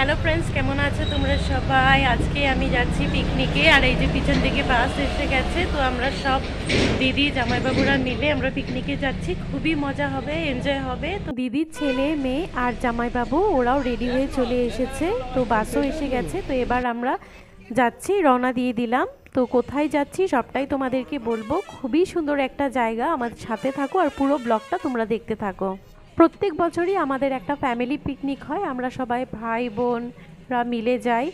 Hello friends, কেমন আছো তোমরা সবাই? আজকে আমি যাচ্ছি পিকনিকে। আর এই যে পিছন থেকে বাস এসে গেছে, তো আমরা সব দিদি জামাইবাবুরা মিলে আমরা পিকনিকে যাচ্ছি। খুবই মজা হবে, এনজয় হবে। তো দিদির ছেলে মেয়ে আর জামাইবাবু ওরাও রেডি হয়ে চলে এসেছে, তো বাসও এসে গেছে। তো এবার আমরা যাচ্ছি, রওনা দিয়ে দিলাম। তো কোথায় যাচ্ছি সবটাই তোমাদেরকে বলবো। খুবই সুন্দর একটা জায়গা, আমাদের সাথে থাকো আর পুরো ব্লগটা তোমরা দেখতে থাকো। প্রত্যেক বছরই আমাদের একটা ফ্যামিলি পিকনিক হয়, আমরা সবাই ভাই বোনরা মিলে যাই।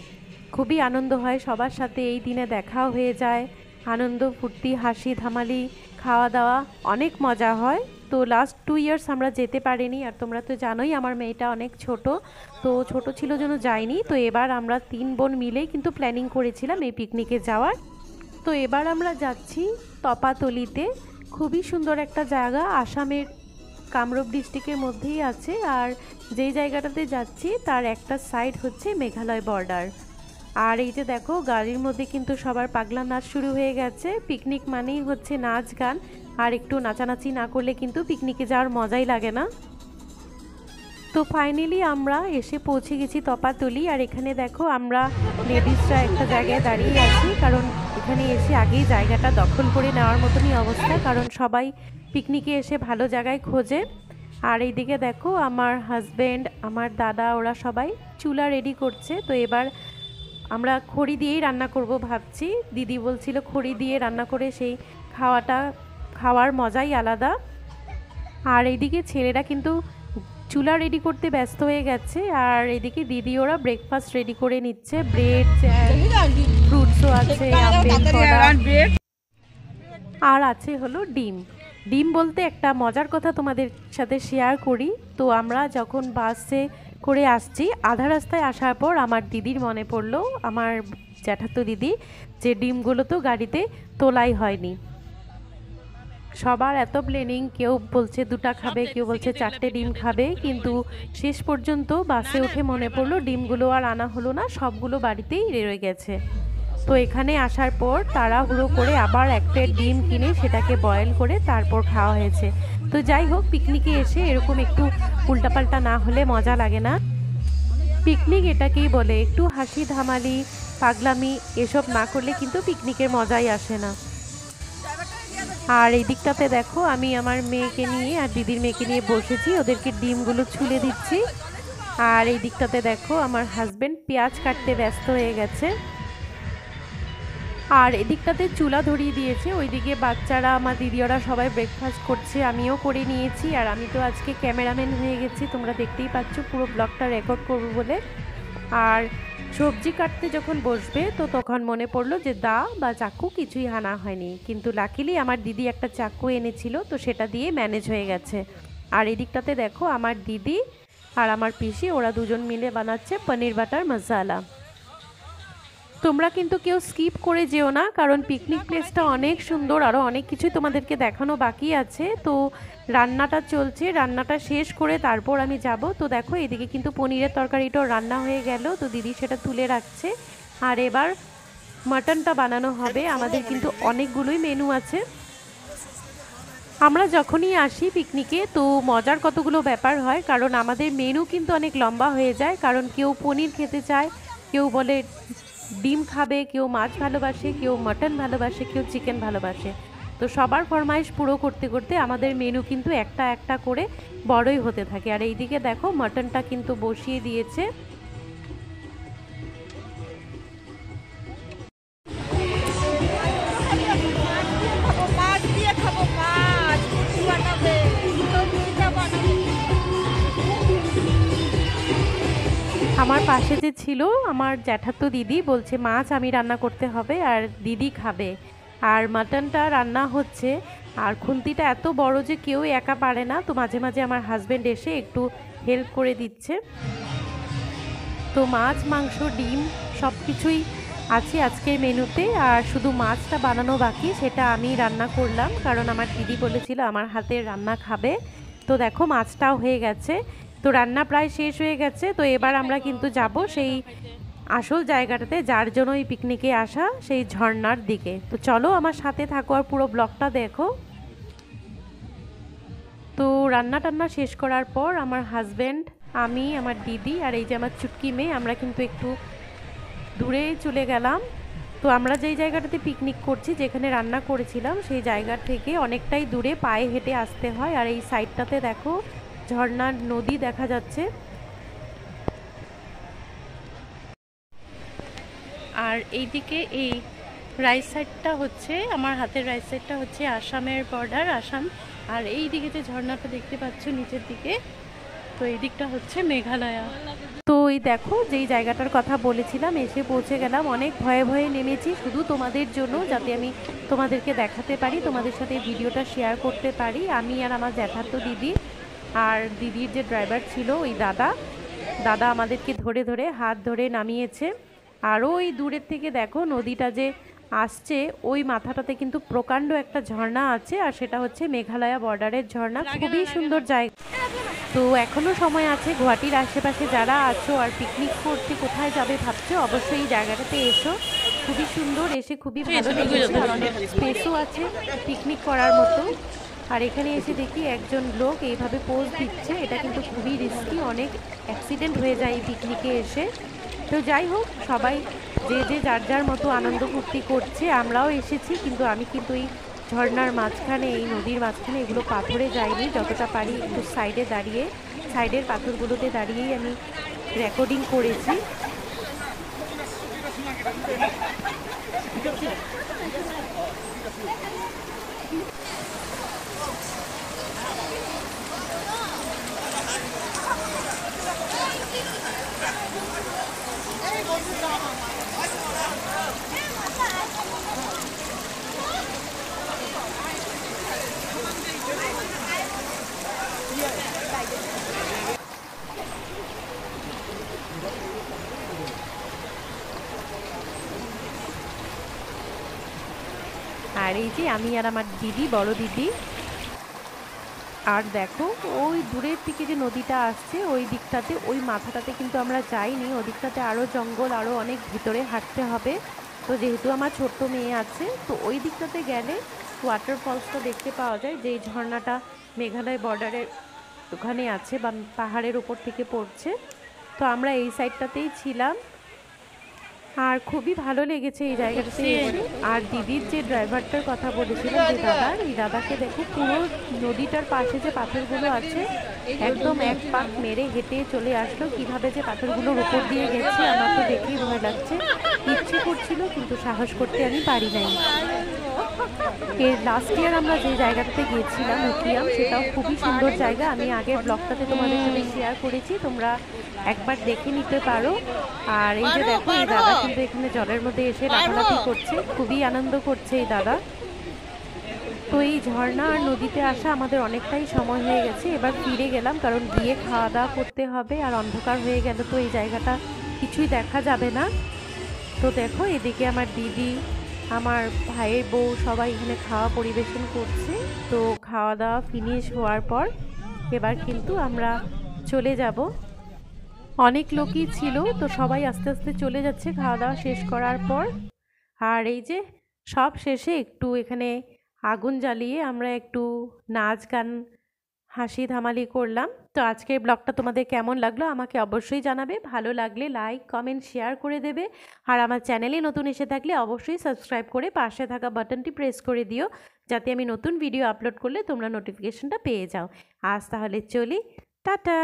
খুবই আনন্দ হয়, সবার সাথে এই দিনে দেখাও হয়ে যায়। আনন্দ ফুর্তি হাসি ধামালি খাওয়া দাওয়া অনেক মজা হয়। তো লাস্ট 2 ইয়ার্স আমরা যেতে পারিনি, আর তোমরা তো জানোই আমার মেয়েটা অনেক ছোট, তো ছোট ছিল জন্য যাইনি। তো এবার আমরা 3 বোন মিলেই কিন্তু প্ল্যানিং করেছিলাম এই পিকনিকে যাওয়ার। তো এবার আমরা যাচ্ছি তপাতলিতে। খুবই সুন্দর একটা জায়গা, আসামের কামরূপ ডিস্ট্রিক্টের মধ্যেই আছে। আর যেই জায়গাটাতে যাচ্ছি তার একটা সাইড হচ্ছে মেঘালয় বর্ডার। আর এই যে দেখো গাড়ির মধ্যে কিন্তু সবার পাগলা নাচ শুরু হয়ে গেছে। পিকনিক মানেই হচ্ছে নাচ গান, আর একটু নাচানাচি না করলে কিন্তু পিকনিকে যাওয়ার মজাই লাগে না। তো ফাইনালি আমরা এসে পৌঁছে গেছি তপাতলি। আর এখানে দেখো আমরা লেডিসরা একটা জায়গায় দাঁড়িয়ে আছি, কারণ এখানে এসে আগেই জায়গাটা দখল করে নেওয়ার মতনই অবস্থা, কারণ সবাই পিকনিকে এসে ভালো জায়গায় খোঁজে। আর এইদিকে দেখো আমার হাজব্যান্ড আমার দাদা ওরা সবাই চুলা রেডি করছে। তো এবার আমরা খড়ি দিয়েই রান্না করব ভাবছি। দিদি বলছিল খড়ি দিয়ে রান্না করে সেই খাওয়ার মজাই আলাদা। আর এইদিকে ছেলেরা কিন্তু চুলা রেডি করতে ব্যস্ত হয়ে গেছে, আর এদিকে দিদি ওরা ব্রেকফাস্ট রেডি করে নিচ্ছে। ব্রেড জ্যাম ফ্রুটসও আছে, আর আছে হলো ডিম। ডিম বলতে একটা মজার কথা তোমাদের সাথে শেয়ার করি। তো আমরা যখন বাসে করে আসছি, আধা রাস্তায় আসার পর আমার দিদির মনে পড়লো, আমার জ্যাঠাতো দিদি, যে ডিমগুলো তো গাড়িতে তোলাই হয়নি। সবার এত প্ল্যানিং, কেউ বলছে 2টা খাবে, কেউ বলছে 4টে ডিম খাবে, কিন্তু শেষ পর্যন্ত বাসে উঠে মনে পড়লো ডিমগুলো আর আনা হলো না, সবগুলো বাড়িতেই রয়ে গেছে। তো এখানে আসার পর তাড়াহুড়ো করে আবার একটা ডিম কিনে সেটাকে বয়েল করে তারপর খাওয়া হয়েছে। তো যাই হোক, পিকনিকে এসে এরকম একটু উল্টাপাল্টা না হলে মজা লাগে না। পিকনিক এটাকেই বলে, একটু হাসি ধামালি পাগলামি এসব না করলে কিন্তু পিকনিকের মজাই আসে না। আর এই দিকটাতে দেখো আমি আমার মেয়েকে নিয়ে আর দিদির মেয়েকে নিয়ে বসেছি, ওদেরকে ডিমগুলো ছুলে দিচ্ছি। আর এই দিকটাতে দেখো আমার হাজবেন্ড পেঁয়াজ কাটতে ব্যস্ত হয়ে গেছে। আর এদিকটাতে চুলা ধরিয়ে দিয়েছে, ওইদিকে বাচ্চারা আমার দিদি ওরা সবাই ব্রেকফাস্ট করছে, আমিও করে নিয়েছি। আর আমি তো আজকে ক্যামেরাম্যান হয়ে গেছি, তোমরা দেখতেই পাচ্ছ পুরো ব্লগটা রেকর্ড করবো বলে। আর সবজি কাটতে যখন বসবে তো তখন মনে পড়লো যে দা বা চাকু কিছুই আনা হয়নি, কিন্তু লাকিলি আমার দিদি একটা চাকু এনেছিল, তো সেটা দিয়ে ম্যানেজ হয়ে গেছে। আর এদিকটাতে দেখো আমার দিদি আর আমার পিসি ওরা দুজন মিলে বানাচ্ছে পনির বাটার মশালা। তোমরা কিন্তু কেউ স্কিপ করে যেও না, কারণ পিকনিক প্লেসটা অনেক সুন্দর, আরও অনেক কিছুই তোমাদেরকে দেখানো বাকি আছে। তো রান্নাটা চলছে, রান্নাটা শেষ করে তারপর আমি যাব। তো দেখো এদিকে কিন্তু পনিরের তরকারিটাও রান্না হয়ে গেল, তো দিদি সেটা তুলে রাখছে। আর এবার মাটনটা বানানো হবে। আমাদের কিন্তু অনেকগুলোই মেনু আছে। আমরা যখনই আসি পিকনিকে তো মজার কতগুলো ব্যাপার হয়, কারণ আমাদের মেনু কিন্তু অনেক লম্বা হয়ে যায়, কারণ কেউ পনির খেতে চায়, কেউ বলে ডিম খাবে, কেউ মাছ ভালোবাসে, কেউ মাটন ভালোবাসে, কেউ চিকেন ভালোবাসে। তো সবার ফরমাইশ পুরো করতে করতে আমাদের মেনু কিন্তু একটা একটা করে বড়ই হতে থাকে। আর এইদিকে দেখো মাটনটা কিন্তু বসিয়ে দিয়েছে। আমার পাশে যে ছিল আমার জ্যাঠাতো দিদি বলছে মাছ আমি রান্না করতে হবে আর দিদি খাবে। আর মাটনটা রান্না হচ্ছে, আর খুন্তিটা এত বড় যে কেউ একা পারে না, তো মাঝে মাঝে আমার হাজব্যান্ড এসে একটু হেল্প করে দিচ্ছে। তো মাছ মাংস ডিম সব কিছুই আছে আজকের মেনুতে, আর শুধু মাছটা বানানো বাকি, সেটা আমি রান্না করলাম, কারণ আমার দিদি বলেছিল আমার হাতের রান্না খাবে। তো দেখো মাছটাও হয়ে গেছে, তো রান্না প্রায় শেষ হয়ে গেছে। তো এবার আমরা কিন্তু যাব সেই আসল জায়গাটাতে, যার জন্য এই পিকনিকে আসা, সেই ঝর্ণার দিকে। তো চলো আমার সাথে থাকো আর পুরো ব্লগটা দেখো। তো রান্না টান্না শেষ করার পর আমার হাজব্যান্ড আমি, আমার দিদি আর এই যে আমার চুটকি মেয়ে, আমরা কিন্তু একটু দূরে চলে গেলাম। তো আমরা যেই জায়গাটাতে পিকনিক করছি, যেখানে রান্না করেছিলাম, সেই জায়গা থেকে অনেকটাই দূরে পায়ে হেঁটে আসতে হয়। আর এই সাইডটাতে দেখো ঝর্ণার নদী দেখা যাচ্ছে। আর এইদিকে এই রাইট সাইডটা হচ্ছে, আমার হাতের রাইট সাইডটা হচ্ছে আসামের বর্ডার, আসাম। আর এই দিকে যে ঝর্ণাটা দেখতে পাচ্ছ নিচের দিকে, তো এই দিকটা হচ্ছে মেঘালয়া। তো এই দেখো যেই জায়গাটার কথা বলেছিলাম, এসে পৌঁছে গেলাম। অনেক ভয়ে ভয়ে নেমেছি শুধু তোমাদের জন্য, যাতে আমি তোমাদেরকে দেখাতে পারি, তোমাদের সাথে ভিডিওটা শেয়ার করতে পারি। আমি আর আমার জ্যাঠাতো দিদি আর দিদির যে ড্রাইভার ছিল ওই দাদা আমাদেরকে ধরে ধরে হাত ধরে নামিয়েছে। আর ওই দূরের থেকে দেখো নদীটা যে আসছে, ওই মাথাটাতে কিন্তু প্রকাণ্ড একটা ঝর্ণা আছে, আর সেটা হচ্ছে মেঘালয়া বর্ডারের ঝর্ণা। খুবই সুন্দর জায়গা। তো এখনো সময় আছে, গুয়াহাটির আশেপাশে যারা আছো আর পিকনিক করতে কোথায় যাবে ভাবছো, অবশ্যই এই জায়গাটাতে এসো। খুবই সুন্দর, এসে খুবই ভালো লেগেছে। আর অনেক স্পেসও আছে পিকনিক করার মতো। আর এখানে এসে দেখি একজন লোক এইভাবে পোজ দিচ্ছে, এটা কিন্তু খুবই রিস্কি, অনেক অ্যাক্সিডেন্ট হয়ে যায় এই পিকনিকে এসে। তো যাই হোক, সবাই যে যার যার মতো আনন্দ ফুর্তি করছে। আমরাও এসেছি, কিন্তু আমি কিন্তু এই ঝর্ণার মাঝখানে, এই নদীর মাঝখানে এগুলো পাথরে যাইনি, যতটা পারি একটু সাইডে দাঁড়িয়ে, সাইডের পাথরগুলোতে দাঁড়িয়েই আমি রেকর্ডিং করেছি। আর এই যে আমি আর আমার দিদি, বড় দিদি। আর দেখো ওই দূরের থেকে যে নদীটা আসছে, ওই দিকটাতে, ওই মাথাটাতে কিন্তু আমরা যাইনি, ওই দিকটাতে আরও জঙ্গল, আরও অনেক ভিতরে হাঁটতে হবে। তো যেহেতু আমার ছোট্ট মেয়ে আছে, তো ওই দিকটাতে গেলে ওয়াটারফলসটা দেখতে পাওয়া যায়, যেই ঝর্ণাটা মেঘালয় বর্ডারের ওখানে আছে বা পাহাড়ের উপর থেকে পড়ছে। তো আমরা এই সাইডটাতেই ছিলাম, আর খুবই ভালো লেগেছে এই জায়গাটাতে এসে। আর দিদির যে ড্রাইভারটার কথা বলেছিলাম, যে দাদা, এই দাদাকে দেখো পুরো নদীটার পাশে যে পাথরগুলো আছে, একদম এক পাক মেরে হেঁটে চলে আসলো। কিভাবে যে পাথরগুলোর উপর দিয়ে গেছে, আমার তো দেখেই ভয় লাগছে। ইচ্ছে করছিল, কিন্তু সাহস করতে আমি পারি নাই। এর লাস্ট ইয়ার আমরা যে জায়গাটাতে গিয়েছিলাম, উকিয়াম, সেটাও খুবই সুন্দর জায়গা। আমি আগের ব্লগটাতে তোমাদের সাথে শেয়ার করেছি, তোমরা একবার দেখে নিতে পারো। আর এই যে দেখো, এই দাদা কিন্তু এখানে জলের মধ্যে এসে লাফালাফি করছে, খুবই আনন্দ করছে এই দাদা। তো এই ঝর্ণা আর নদীতে আসা আমাদের অনেকটাই সময় হয়ে গেছে, এবার ফিরে গেলাম, কারণ গিয়ে খাওয়া দাওয়া করতে হবে। আর অন্ধকার হয়ে গেল, তো এই জায়গাটা কিছুই দেখা যাবে না। তো দেখো এদিকে আমার দিদি, আমার ভাইয়ের বউ সবাই এখানে খাওয়া পরিবেশন করছে। তো খাওয়া দাওয়া ফিনিশ হওয়ার পর এবার কিন্তু আমরা চলে যাব। অনেক লোকই ছিল, তো সবাই আস্তে আস্তে চলে যাচ্ছে খাওয়া দাওয়া শেষ করার পর। আর এই যে সব শেষে একটু এখানে আগুন জ্বালিয়ে আমরা একটু নাচ গান, হাসি থামালি করলাম। তো আজকের ব্লগটা তোমাদের কেমন লাগলো আমাকে অবশ্যই জানাবে। ভালো লাগলে লাইক, কমেন্ট, শেয়ার করে দেবে। আর আমার চ্যানেলে নতুন এসে থাকলে অবশ্যই সাবস্ক্রাইব করে পাশে থাকা বাটনটি প্রেস করে দিও, যাতে আমি নতুন ভিডিও আপলোড করলে তোমরা নোটিফিকেশনটা পেয়ে যাও। আজ তাহলে চলি, টাটা।